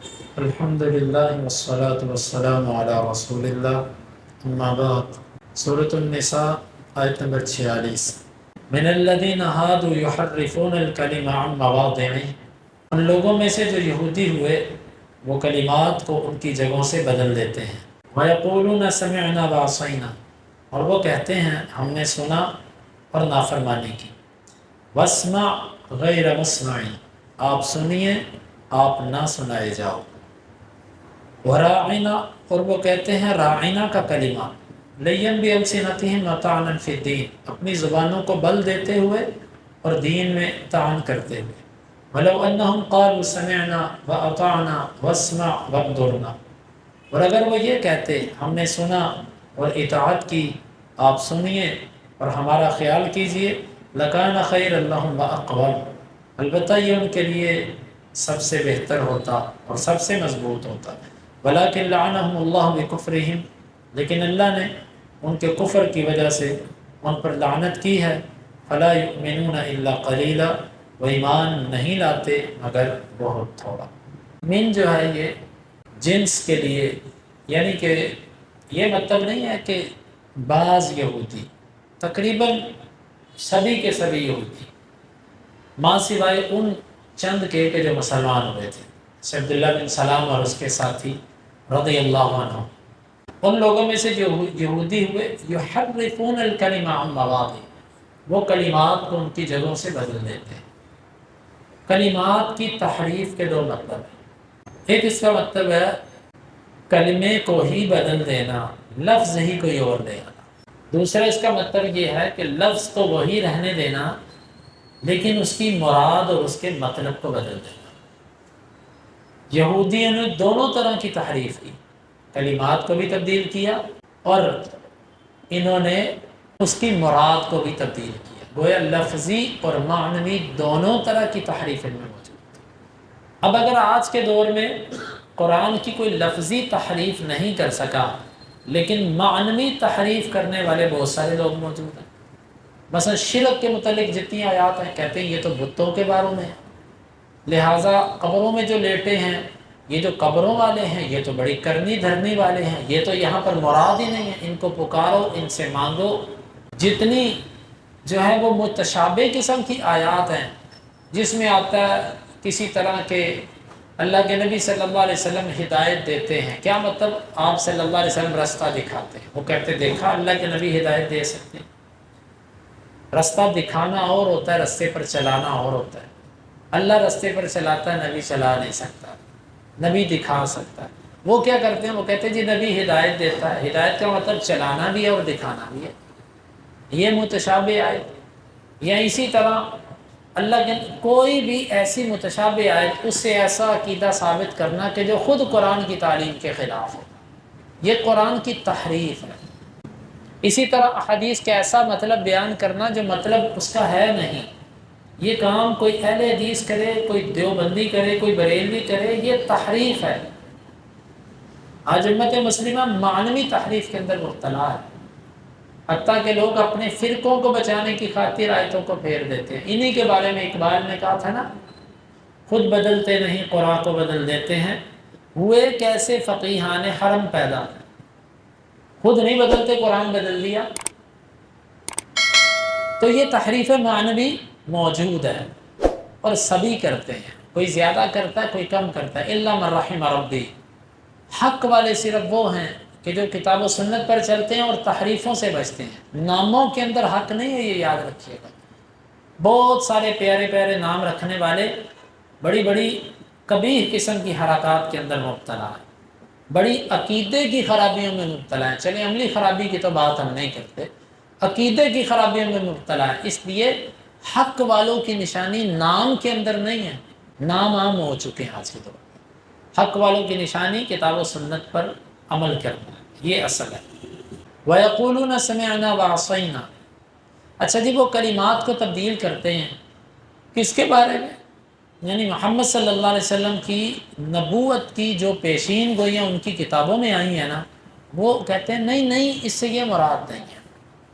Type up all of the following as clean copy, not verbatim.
الحمدللہ والصلاة والسلام علی رسول اللہ اما بعد۔ سورۃ النساء آیت نمبر 46۔ من الذین ہادوا یحرفون الکلم عن مواضعہ، ان لوگوں میں سے جو یہودی ہوئے وہ کلمات کو ان کی جگہوں سے بدل دیتے ہیں۔ ویقولون سمعنا وعصینا، اور وہ کہتے ہیں ہم نے سنا اور نافرمانی کی۔ واسمع غیر مسمع، آپ سنیے آپ نہ سنائے جاؤ۔ وراعنا، اور وہ کہتے ہیں راعنا کا کلمہ، لین بألسنتہم وطعنا فی الدین، اپنی زبانوں کو بل دیتے ہوئے اور دین میں طعن کرتے ہوئے۔ ولو انہم قالوا سمعنا واطعنا واسمع وانظرنا، اور اگر وہ یہ کہتے ہم نے سنا اور اطاعت کی، آپ سنیے اور ہمارا خیال کیجئے، لکان خیر لہم واقوم، البتہ یہ ان کے لیے سب سے بہتر ہوتا اور سب سے مضبوط ہوتا۔ ولیکن لعنہم اللہ بکفرہم، لیکن اللہ نے ان کے کفر کی وجہ سے ان پر لعنت کی ہے۔ فلا یؤمنون الا قلیلا، وہ ایمان نہیں لاتے مگر بہت تھوڑا۔ من جو ہے یہ جنس کے لیے، یعنی کہ یہ مطلب نہیں ہے کہ بعض یہودی، تقریباً سبھی کے سبھی یہودی، ماں سوائے ان چند کے جو مسلمان ہوئے تھے، جیسے عبداللہ بن سلام اور اس کے ساتھی رضی اللہ عنہ، ان لوگوں میں سے جو یہودی ہوئے، یحرفون الکلم عن مواضعہ، وہ کلمات کو ان کی جگہوں سے بدل دیتے ہیں۔ کلمات کی تحریف کے دو مطلب ہیں۔ ایک اس کا مطلب ہے کلمے کو ہی بدل دینا، لفظ ہی کوئی اور دے آنا۔ دوسرا اس کا مطلب یہ ہے کہ لفظ تو وہی رہنے دینا لیکن اس کی مراد اور اس کے مطلب کو بدل دینا۔ یہودیوں نے دونوں طرح کی تحریف کی، کلمات کو بھی تبدیل کیا اور انہوں نے اس کی مراد کو بھی تبدیل کیا، گویا لفظی اور معنوی دونوں طرح کی تحریف ان میں موجود ہے۔ اب اگر آج کے دور میں قرآن کی کوئی لفظی تحریف نہیں کر سکا لیکن معنوی تحریف کرنے والے بہت سارے لوگ موجود ہیں۔ مثلا شرک کے متعلق جتنی آیات ہیں کہتے ہیں یہ تو بتوں کے باروں میں ہے، لہٰذا قبروں میں جو لیٹے ہیں، یہ جو قبروں والے ہیں یہ تو بڑی کرنی دھرنی والے ہیں، یہ تو یہاں پر مراد ہی نہیں ہے، ان کو پکارو ان سے مانگو۔ جتنی جو ہے وہ متشابہ قسم کی آیات ہیں جس میں آتا ہے کسی طرح کے اللہ کے نبی صلی اللہ علیہ وسلم ہدایت دیتے ہیں، کیا مطلب آپ صلی اللہ علیہ وسلم رستہ دکھاتے ہیں، وہ کہتے دیکھا اللہ کے نبی ہدایت دے سکتے ہیں۔ رستہ دکھانا اور ہوتا ہے، رستے پر چلانا اور ہوتا ہے۔ اللہ رستے پر چلاتا ہے، نبی چلا نہیں سکتا، نبی دکھا سکتا ہے۔ وہ کیا کرتے ہیں، وہ کہتے ہیں جی نبی ہدایت دیتا ہے، ہدایت کا مطلب چلانا بھی ہے اور دکھانا بھی ہے، یہ متشابہ آیت۔ یا اسی طرح اللہ کے کوئی بھی ایسی متشابہ آیت، اس سے ایسا عقیدہ ثابت کرنا کہ جو خود قرآن کی تعلیم کے خلاف ہو، یہ قرآن کی تحریف ہے۔ اسی طرح احادیث کا ایسا مطلب بیان کرنا جو مطلب اس کا ہے نہیں، یہ کام کوئی اہل حدیث کرے، کوئی دیوبندی کرے، کوئی بریلوی کرے، یہ تحریف ہے۔ آج امت مسلمہ معنوی تحریف کے اندر مبتلا ہے، حتیٰ کہ لوگ اپنے فرقوں کو بچانے کی خاطر آیتوں کو پھیر دیتے ہیں۔ انہی کے بارے میں اقبال نے کہا تھا نا، خود بدلتے نہیں قرآن کو بدل دیتے ہیں، ہوئے کیسے فقیہان حرم پیدا، خود نہیں بدلتے قرآن بدل دیا۔ تو یہ تحریف معنوی موجود ہے اور سبھی کرتے ہیں، کوئی زیادہ کرتا ہے کوئی کم کرتا ہے، الا من رحم ربی۔ حق والے صرف وہ ہیں کہ جو کتاب و سنت پر چلتے ہیں اور تحریفوں سے بچتے ہیں۔ ناموں کے اندر حق نہیں ہے، یہ یاد رکھیے گا۔ بہت سارے پیارے پیارے نام رکھنے والے بڑی بڑی قبیح قسم کی حرکات کے اندر مبتلا ہیں، بڑی عقیدے کی خرابیوں میں مبتلا ہیں۔ چلیں عملی خرابی کی تو بات ہم نہیں کرتے، عقیدے کی خرابیوں میں مبتلا ہے۔ اس لیے حق والوں کی نشانی نام کے اندر نہیں ہے، نام عام ہو چکے ہیں آج کے دور میں۔ حق والوں کی نشانی کتاب و سنت پر عمل کرنا ہے، یہ اصل ہے۔ وَيَقُولُونَ سَمِعْنَا وَعَصَيْنَا، اچھا جی وہ کلمات کو تبدیل کرتے ہیں کس کے بارے میں؟ یعنی محمد صلی اللہ علیہ وسلم کی نبوت کی جو پیشین گوئیاں ان کی کتابوں میں آئی ہیں نا، وہ کہتے ہیں نہیں نہیں اس سے یہ مراد نہیں ہے،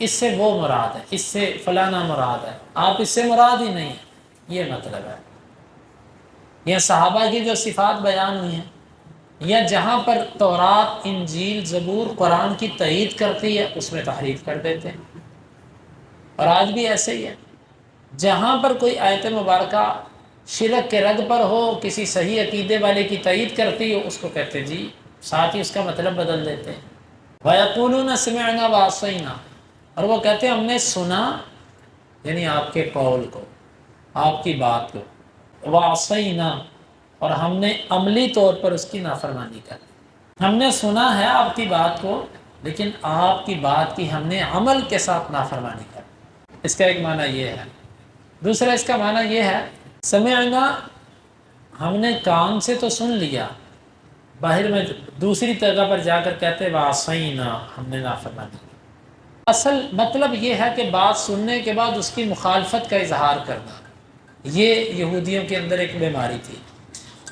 اس سے وہ مراد ہے، اس سے فلانا مراد ہے، آپ اس سے مراد ہی نہیں ہے، یہ مطلب ہے۔ یا صحابہ کی جو صفات بیان ہوئی ہیں، یا جہاں پر تورات، انجیل، زبور، قرآن کی تائید کرتی ہے اس میں تحریف کر دیتے ہیں۔ اور آج بھی ایسے ہی ہے، جہاں پر کوئی آیت مبارکہ شرک کے رد پر ہو، کسی صحیح عقیدے والے کی تائید کرتی ہو، اس کو کہتے ہیں جی، ساتھ ہی اس کا مطلب بدل دیتے ہیں۔ وَيَقُولُونَ سَمِعْنَا وَعَصَيْنَا، اور وہ کہتے ہیں ہم نے سنا، یعنی آپ کے قول کو، آپ کی بات کو، وَعَصَيْنَا، اور ہم نے عملی طور پر اس کی نافرمانی کر دی۔ ہم نے سنا ہے آپ کی بات کو، لیکن آپ کی بات کی ہم نے عمل کے ساتھ نافرمانی کر دی۔ اس کا ایک معنی یہ ہے۔ دوسرا اس کا معنی یہ ہے، سمعنا، ہم نے کان سے تو سن لیا، باہر میں دوسری جگہ پر جا کر کہتے وَعَصَيْنَا، ہم نے نافرمانی کی۔ اصل مطلب یہ ہے کہ بات سننے کے بعد اس کی مخالفت کا اظہار کرنا، یہ یہودیوں کے اندر ایک بیماری تھی۔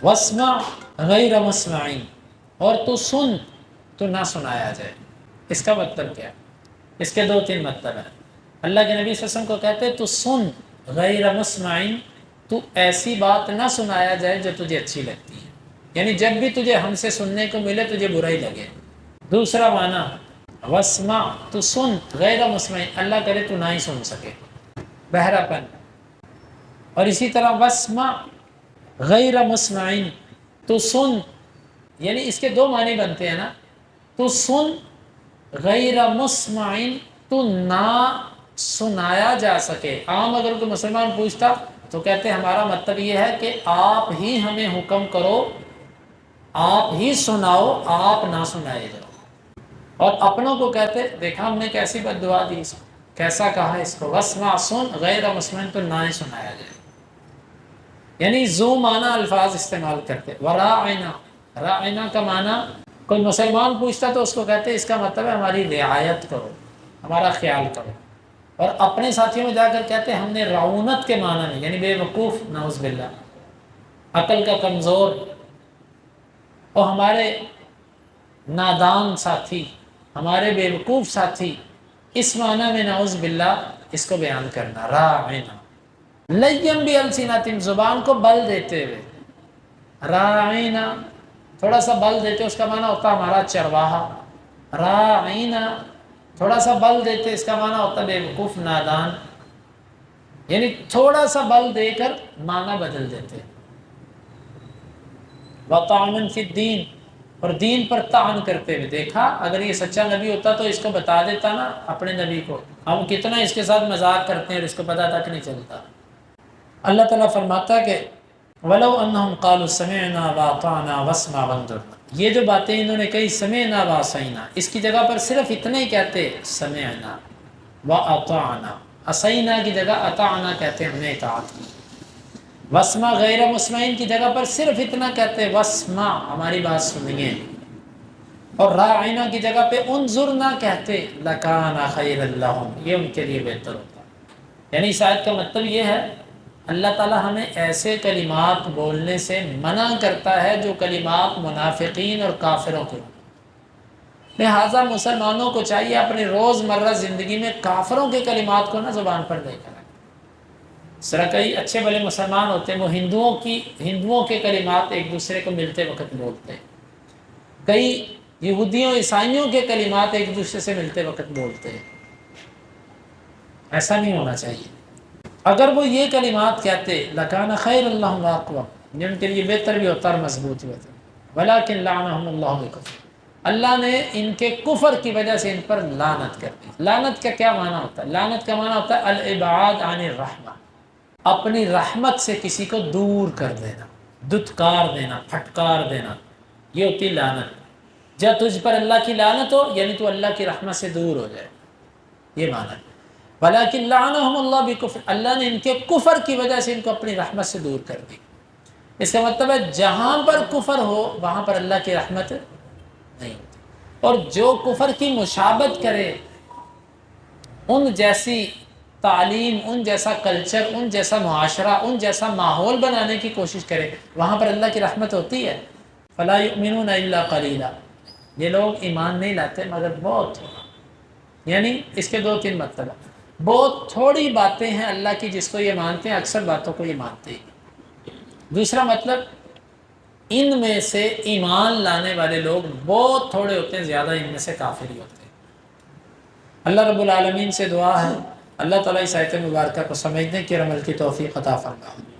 وَاسْمَعْ غَيْرَ مُسْمَعٍ، اور تو سن تو نہ سنایا جائے۔ اس کا مطلب کیا ہے؟ اس کے دو تین مطلب ہیں۔ اللہ کے نبی صلی اللہ علیہ وسلم کو کہتے ہیں تو سن غیر مسمعین، تو ایسی بات نہ سنایا جائے جو تجھے اچھی لگتی ہے، یعنی جب بھی تجھے ہم سے سننے کو ملے تجھے برا ہی لگے۔ دوسرا معنی واسمع، تو سن غیر مسمعین، اللہ کرے تو نہ ہی سن سکے، بہرا پن۔ اور اسی طرح واسمع غیر مسمعین، تو سن، یعنی اس کے دو معنی بنتے ہیں نا، تو سن غیر مسمعین، تو نہ سنایا جا سکے۔ عام اگر کوئی مسلمان پوچھتا تو کہتے ہمارا مطلب یہ ہے کہ آپ ہی ہمیں حکم کرو، آپ ہی سناؤ، آپ نہ سنائے جاؤ۔ اور اپنوں کو کہتے دیکھا ہم نے کیسی بد دعا دی اس کو، کیسا کہا اس کو، واسمع، سن غیر مسمعین، تو نہ ہی سنایا جائے، یعنی ذو معنی الفاظ استعمال کرتے۔ وراعنا، راعنا کا معنی کوئی مسلمان پوچھتا تو اس کو کہتے اس کا مطلب ہے ہماری رعایت کرو، ہمارا خیال کرو۔ اور اپنے ساتھیوں میں جا کر کہتے ہم نے رعونت کے معنی میں، یعنی بے وقوف، نعوذ باللہ، عقل کا کمزور، اور ہمارے نادان ساتھی، ہمارے بے وقوف ساتھی، اس معنی میں نعوذ باللہ اس کو بیان کرنا۔ راعنا لیم بالسنتہم، زبان کو بل دیتے ہوئے، راعنا تھوڑا سا بل دیتے، اس کا معنی ہوتا ہمارا چرواہا۔ راعنا تھوڑا سا بل دیتے، اس کا معنی ہوتا بے وقوف، نادان، یعنی تھوڑا سا بل دے کر معنی بدل دیتے۔ وطعنا فی الدین، اور دین پر طعن کرتے ہوئے، دیکھا اگر یہ سچا نبی ہوتا تو اس کو بتا دیتا نا اپنے نبی کو، ہم کتنا اس کے ساتھ مذاق کرتے ہیں اور اس کو پتہ تک نہیں چلتا۔ اللہ تعالیٰ فرماتا ہے کہ وَلَوْ أَنَّهُمْ قَالُوا سَمِعْنَا وَأَطَعْنَا وَاسْمَعْ وَانظُرْنَا، یہ جو باتیں انہوں نے کہی سمعنا وَعَصَيْنَا، اس کی جگہ پر صرف اتنا ہی کہتے سمعنا وَأَطَعْنَا، عصینا کی جگہ اطعنا کہتے ہم نے اطاعت کی۔ واسمع غیر مسمعین کی جگہ پر صرف اتنا کہتے واسمع، ہماری بات سنیے۔ اور راعنا کی جگہ پہ انظرنا کہتے لکان خیر لہم، یہ ان کے لیے بہتر ہوتا۔ یعنی اس آیت کا مطلب یہ ہے اللہ تعالیٰ ہمیں ایسے کلمات بولنے سے منع کرتا ہے جو کلمات منافقین اور کافروں کے، لہٰذا مسلمانوں کو چاہیے اپنی روزمرہ زندگی میں کافروں کے کلمات کو نہ زبان پر لے کر۔ اس طرح کئی اچھے بھلے مسلمان ہوتے ہیں، وہ ہندوؤں کے کلمات ایک دوسرے کو ملتے وقت بولتے ہیں، کئی یہودیوں عیسائیوں کے کلمات ایک دوسرے سے ملتے وقت بولتے ہیں۔ ایسا نہیں ہونا چاہیے۔ اگر وہ یہ کلمات کہتے لکان خیر اللہم واقوم، یہ ان کے لیے بہتر بھی ہوتا اور مضبوط بھی ہوتا، ولیکن لعنہم اللہ بکفر، اللہ نے ان کے کفر کی وجہ سے ان پر لعنت کر دی۔ لعنت کا کیا معنی ہوتا ہے؟ لعنت کا معنی ہوتا ہے الابعاد عن الرحمہ، اپنی رحمت سے کسی کو دور کر دینا، دھتکار دینا، پھٹکار دینا، یہ ہوتی لعنت۔ جب تجھ پر اللہ کی لعنت ہو یعنی تو اللہ کی رحمت سے دور ہو جائے، یہ معنی ہے۔ ولیکن لعنہم اللہ بکفر، اللہ نے ان کے کفر کی وجہ سے ان کو اپنی رحمت سے دور کر دی۔ اس کا مطلب ہے جہاں پر کفر ہو وہاں پر اللہ کی رحمت نہیں ہوتی، اور جو کفر کی مشابہت کرے، ان جیسی تعلیم، ان جیسا کلچر، ان جیسا معاشرہ، ان جیسا ماحول بنانے کی کوشش کرے، وہاں پر اللہ کی رحمت ہوتی ہے۔ فلا یؤمنون الا قلیلا، یہ لوگ ایمان نہیں لاتے مگر بہت تھوڑا، یعنی اس کے دو تین مطلب ہیں۔ بہت تھوڑی باتیں ہیں اللہ کی جس کو یہ مانتے ہیں، اکثر باتوں کو یہ مانتے ہی نہیں۔ دوسرا مطلب ان میں سے ایمان لانے والے لوگ بہت تھوڑے ہوتے ہیں، زیادہ ان میں سے کافر ہی ہوتے ہیں۔ اللہ رب العالمین سے دعا ہے اللہ تعالیٰ اس آیت مبارکہ کو سمجھنے کی اور عمل کی توفیق عطا فرمائے۔